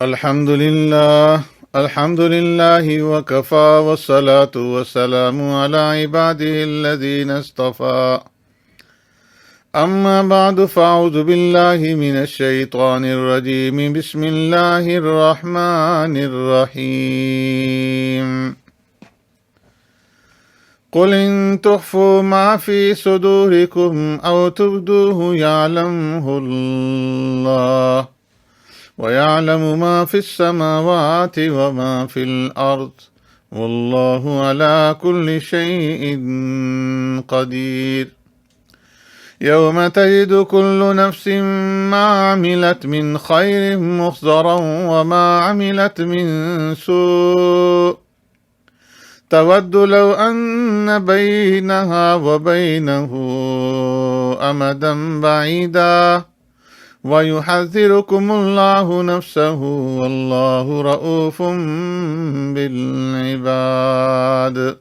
الحمد لله وكفى والصلاة والسلام على عباده الذين اصطفى أما بعد فأعوذ بالله من الشيطان الرجيم بسم الله الرحمن الرحيم قل إن تخفوا ما في صدوركم أو تبدوه يعلمه الله ويعلم ما في السماوات وما في الأرض والله على كل شيء قدير يوم تجد كل نفس ما عملت من خير محضرا وما عملت من سوء تود لو أن بينها وبينه أمدا بعيدا ويحذركم الله نفسه والله رؤوف بالعباد.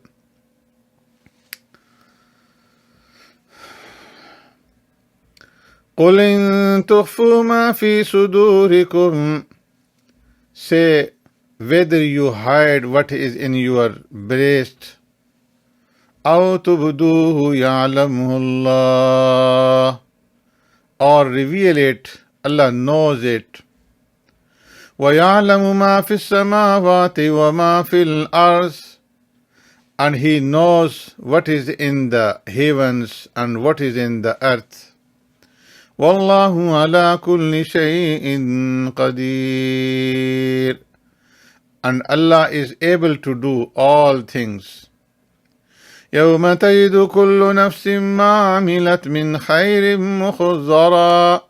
قل إن تخفوا ما في صدوركم, say whether you hide what is in your breast, أو تبدوه يعلمه الله, or reveal it, Allah knows it. وَيَعْلَمُ مَا فِي السَّمَاوَاتِ وَمَا فِي الْأَرْضِ, and He knows what is in the heavens and what is in the earth. وَاللَّهُ عَلَى كُلِّ شَيْءٍ قَدِيرٌ, and Allah is able to do all things. يوم تجد كل نفس ما عملت من خير محضرا,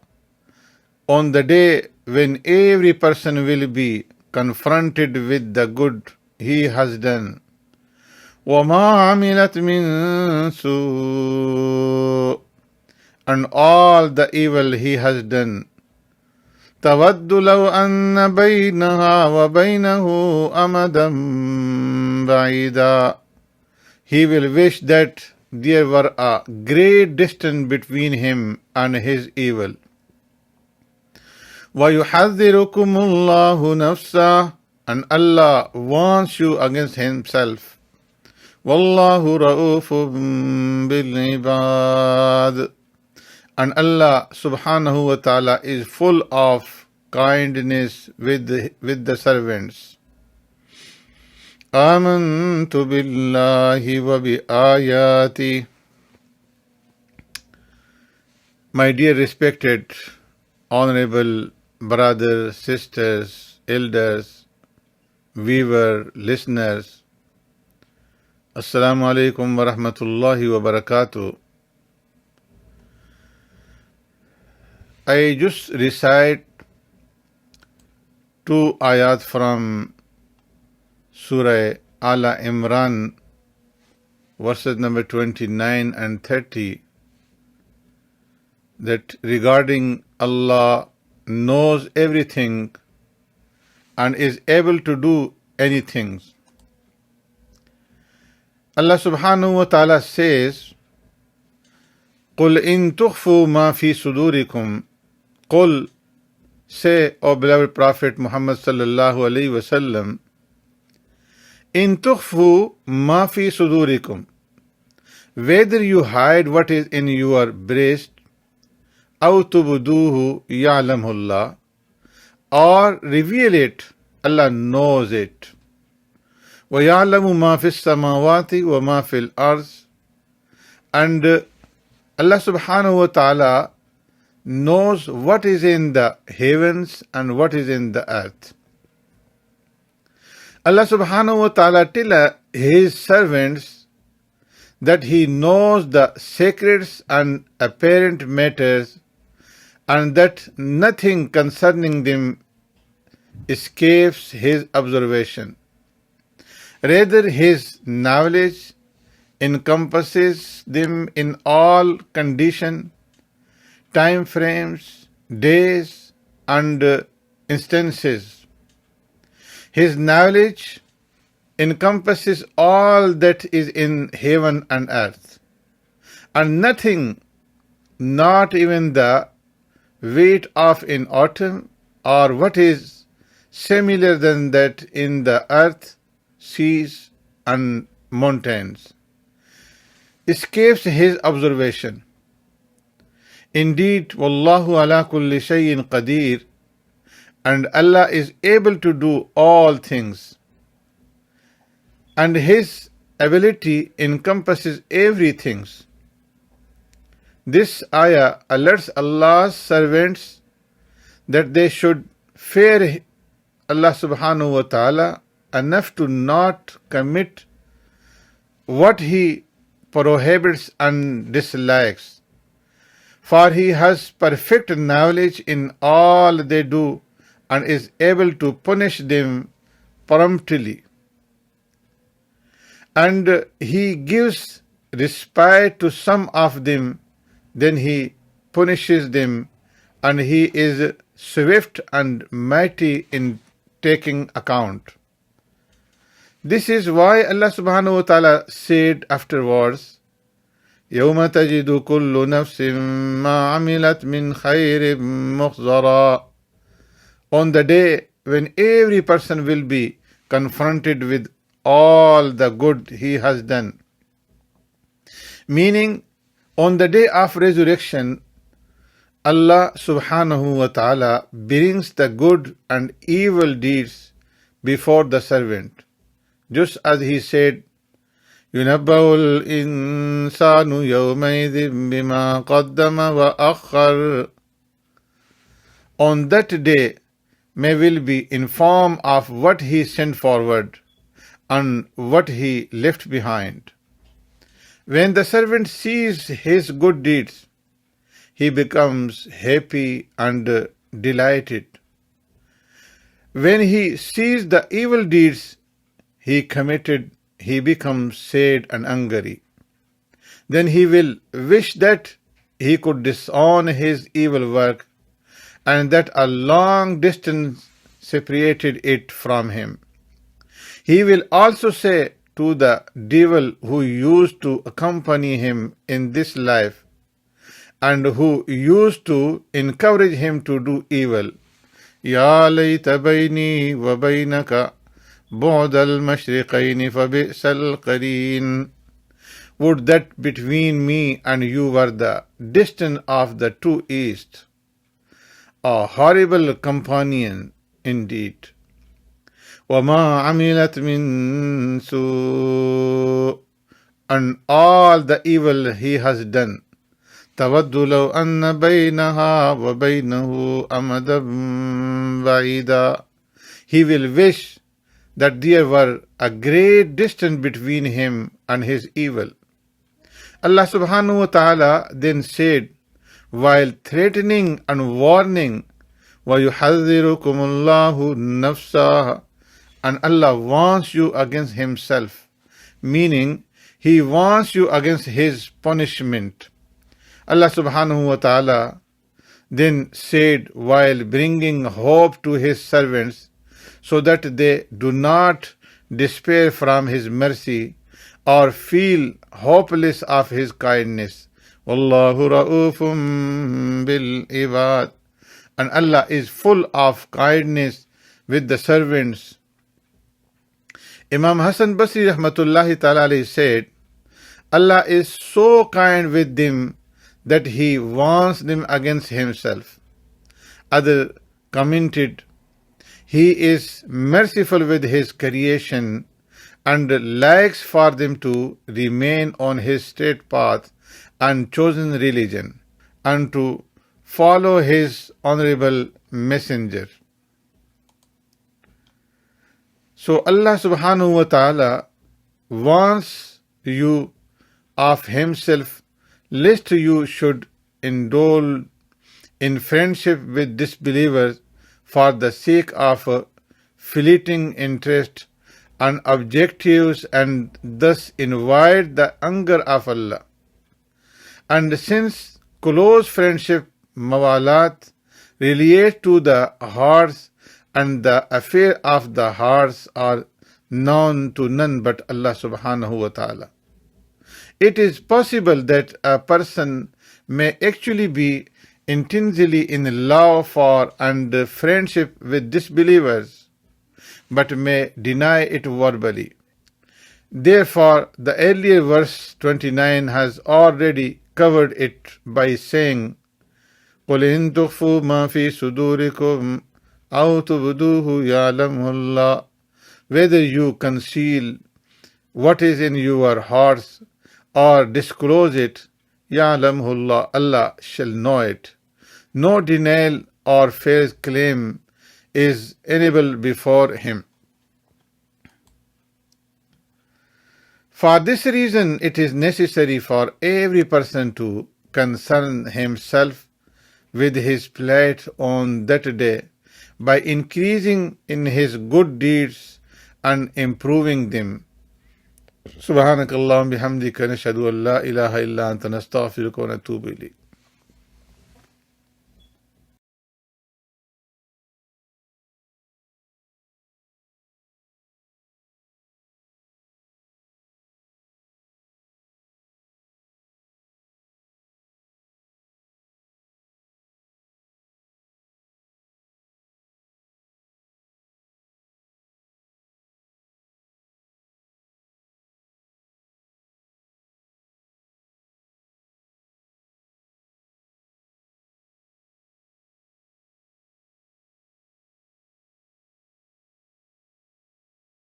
on the day when every person will be confronted with the good he has done. وما عملت من سوء, and all the evil he has done. تود لو أن بينها وبينه أمدا بعيدا, he will wish that there were a great distance between him and his evil. وَيُحَذِّرُكُمُ اللَّهُ نَفْسَهُ, and Allah warns you against himself. وَاللَّهُ رَؤُوفٌ بِالْعِبَادِ, and Allah subhanahu wa ta'ala is full of kindness with the servants. آمنت بالله وبآياته. My dear respected, honorable brothers, sisters, elders, viewer, listeners, Assalamu alaikum wa rahmatullahi wa barakatuh. I just recite 2 ayat from Surah Ala Imran, verses number 29 and 30, that regarding Allah knows everything and is able to do anything. Allah subhanahu wa ta'ala says, قُلْ إِن تُخْفُوا مَا فِي صُدُورِكُمْ. Qul, say, O beloved Prophet Muhammad sallallahu alayhi wa sallam, In tukhfu ma fi sudurikum, whether you hide what is in your breast, aw tubduhu ya'lamullah, or reveal it, Allah knows it. Wa ya'lamu ma fi samawati wa ma fil arz, and Allah subhanahu wa ta'ala knows what is in the heavens and what is in the earth. Allah subhanahu wa ta'ala tells His servants that He knows the secrets and apparent matters, and that nothing concerning them escapes His observation. Rather, His knowledge encompasses them in all conditions, time frames, days, and instances. His knowledge encompasses all that is in heaven and earth, and nothing, not even the weight of an atom or what is similar than that in the earth, seas, and mountains, escapes his observation. Indeed, Wallahu ala kulli shay'in qadir, and Allah is able to do all things, and His ability encompasses everything. This ayah alerts Allah's servants that they should fear Allah subhanahu wa ta'ala enough to not commit what He prohibits and dislikes, for He has perfect knowledge in all they do and is able to punish them promptly. And He gives respite to some of them, then He punishes them, and He is swift and mighty in taking account. This is why Allah subhanahu wa ta'ala said afterwards, يَوْمَ تَجِدُ كُلُّ نَفْسٍ مَا عَمِلَتْ مِنْ خَيْرٍ مُحْضَرًا. On the day when every person will be confronted with all the good he has done. Meaning, on the day of resurrection, Allah subhanahu wa ta'ala brings the good and evil deeds before the servant. Just as He said, يُنَبَّأُ الْإِنسَانُ يَوْمَئِذٍ بِمَا قَدَّمَ وَأَخَّرَ. On that day, may will be informed of what he sent forward and what he left behind. When the servant sees his good deeds, he becomes happy and delighted. When he sees the evil deeds he committed, he becomes sad and angry. Then he will wish that he could disown his evil work and that a long distance separated it from him. He will also say to the devil who used to accompany him in this life and who used to encourage him to do evil, يَا لَيْتَ بَيْنِي وَبَيْنَكَ بُعْدَ الْمَشْرِقَيْنِ فَبِئْسَ الْقَرِينَ. Would that between me and you were the distance of the two east. A horrible companion indeed. وَمَا عَمِلَتْ مِن سُوءٍ. And all the evil he has done. تَوَدُّ لَوْ أَنَّ بَيْنَهَا وَبَيْنَهُ أَمَدًا بَعِيدًا. He will wish that there were a great distance between him and his evil. Allah subhanahu wa ta'ala then said, while threatening and warning, وَيُحَذِّرُكُمُ اللَّهُ نَفْسَهُ. And Allah warns you against Himself, meaning He warns you against His punishment. Allah subhanahu wa ta'ala then said while bringing hope to His servants so that they do not despair from His mercy or feel hopeless of His kindness. Wallahu ra'ufum bil ibad. And Allah is full of kindness with the servants. Imam Hassan Basri rahmatullahi ta'ala alayhi said, Allah is so kind with them that He warns them against Himself. Other commented, He is merciful with His creation and likes for them to remain on His straight path and chosen religion and to follow His honorable messenger. So Allah subhanahu wa ta'ala warns you of Himself lest you should indulge in friendship with disbelievers for the sake of fleeting interest and objectives and thus invite the anger of Allah. And since close friendship, mawalat, relate to the hearts and the affair of the hearts are known to none but Allah subhanahu wa ta'ala, it is possible that a person may actually be intensely in love for and friendship with disbelievers, but may deny it verbally. Therefore, the earlier verse 29 has already covered it by saying, قُلْ إِن تُخْفُوا مَا فِي صُدُورِكُمْ أَوْ تُبْدُوهُ يَعْلَمْهُ اللَّهُ. Whether you conceal what is in your hearts or disclose it, يَعْلَمْهُ اللَّهُ, Allah shall know it. No denial or false claim is enabled before Him. For this reason, it is necessary for every person to concern himself with his plight on that day by increasing in his good deeds and improving them. Subhanakallahumma bihamdika nashhadu an la ilaha illa anta nastaghfiruka wa natubu ilayk.